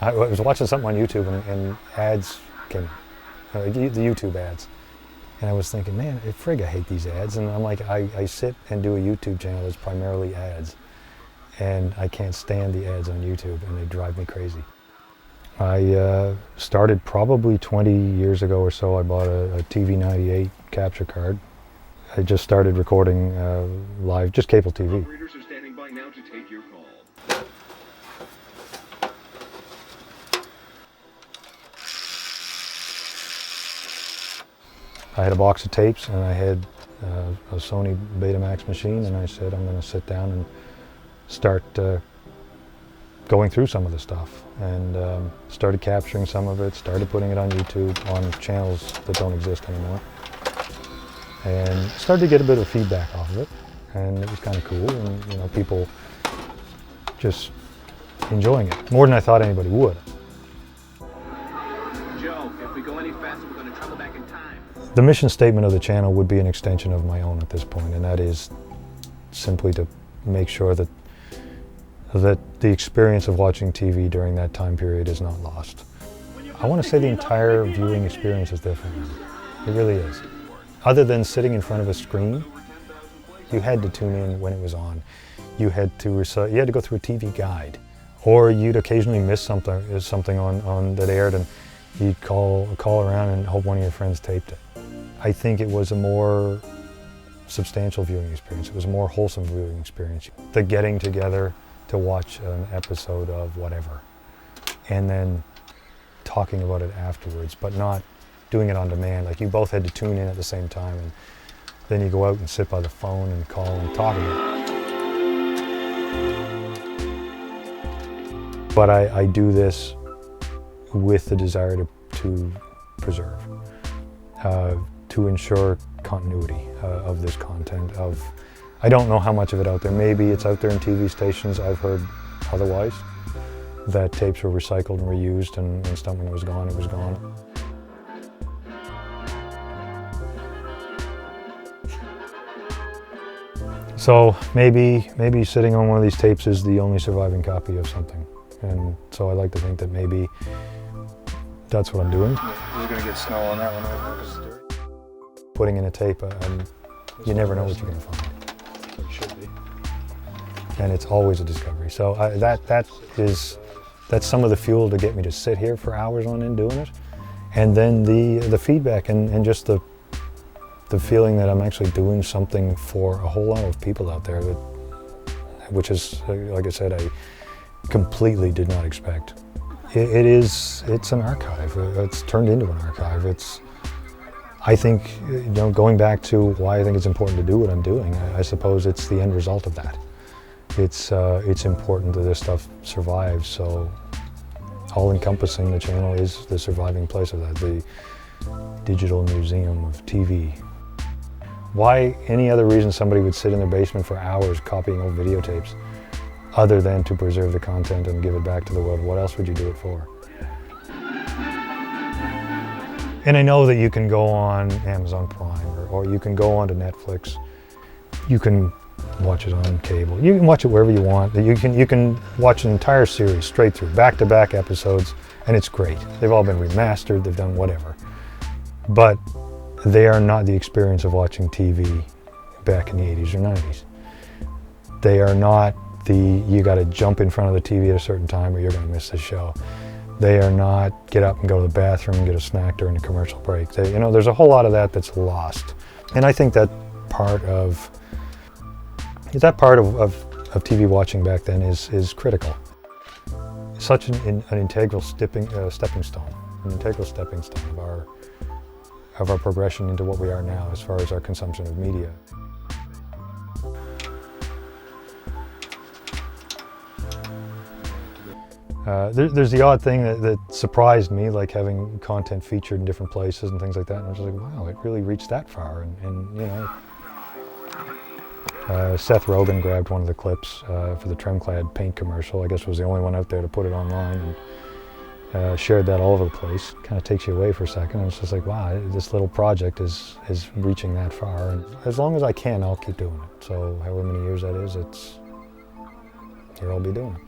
I was watching something on YouTube and ads came, the YouTube ads. And I was thinking, man, frig, I hate these ads. And I'm like, I sit and do a YouTube channel that's primarily ads. And I can't stand the ads on YouTube, and they drive me crazy. I started probably 20 years ago or so. I bought a TV98 capture card. I just started recording live, just cable TV. Operators are standing by now to take your call. I had a box of tapes, and I had a Sony Betamax machine, and I said, I'm going to sit down and start going through some of the stuff, and started capturing some of it, started putting it on YouTube on channels that don't exist anymore, and started to get a bit of feedback off of it, and it was kind of cool, and you know, people just enjoying it more than I thought anybody would. Joe, if we go any faster, we're going to travel back in time. The mission statement of the channel would be an extension of my own at this point, and that is simply to make sure that the experience of watching TV during that time period is not lost. I want to say the entire viewing experience is different. It really is. Other than sitting in front of a screen, you had to tune in when it was on. You had to go through a TV guide, or you'd occasionally miss something on that aired, and you'd call around and hope one of your friends taped it. I think it was a more substantial viewing experience. It was a more wholesome viewing experience. The getting together to watch an episode of whatever, and then talking about it afterwards, but not doing it on demand. Like, you both had to tune in at the same time, and then you go out and sit by the phone and call and talk about it. But I do this with the desire to preserve, to ensure continuity of this content. I don't know how much of it out there. Maybe it's out there in TV stations. I've heard otherwise, that tapes were recycled and reused, and when something was gone, it was gone. So maybe sitting on one of these tapes is the only surviving copy of something. And so I like to think that maybe that's what I'm doing. You're going to get snow on that one right now because it's dirty. Putting in a tape, you never know what you're going to find. It should be. And it's always a discovery. So that's some of the fuel to get me to sit here for hours on end doing it. And then the feedback and just the feeling that I'm actually doing something for a whole lot of people out there, which is, like I said, I completely did not expect. It's an archive. It's turned into an archive. I think, you know, going back to why I think it's important to do what I'm doing, I suppose it's the end result of that. It's important that this stuff survives, so all-encompassing the channel is the surviving place of that, the digital museum of TV. Why any other reason somebody would sit in their basement for hours copying old videotapes other than to preserve the content and give it back to the world? What else would you do it for? And I know that you can go on Amazon Prime or you can go onto Netflix. You can watch it on cable. You can watch it wherever you want. You can watch an entire series straight through, back-to-back episodes, and it's great. They've all been remastered, they've done whatever. But they are not the experience of watching TV back in the 80s or 90s. They are not you gotta jump in front of the TV at a certain time or you're gonna miss the show. They are not get up and go to the bathroom and get a snack during a commercial break. There's a whole lot of that that's lost. And I think that part of TV watching back then is critical. Such an integral stepping stone of our progression into what we are now as far as our consumption of media. There's the odd thing that surprised me, like having content featured in different places and things like that. And I was like, wow, it really reached that far. And you know, Seth Rogen grabbed one of the clips for the Tremclad paint commercial. I guess was the only one out there to put it online, and shared that all over the place. Kind of takes you away for a second. And it's just like, wow, this little project is reaching that far. And as long as I can, I'll keep doing it. So however many years that is, here I'll be doing it.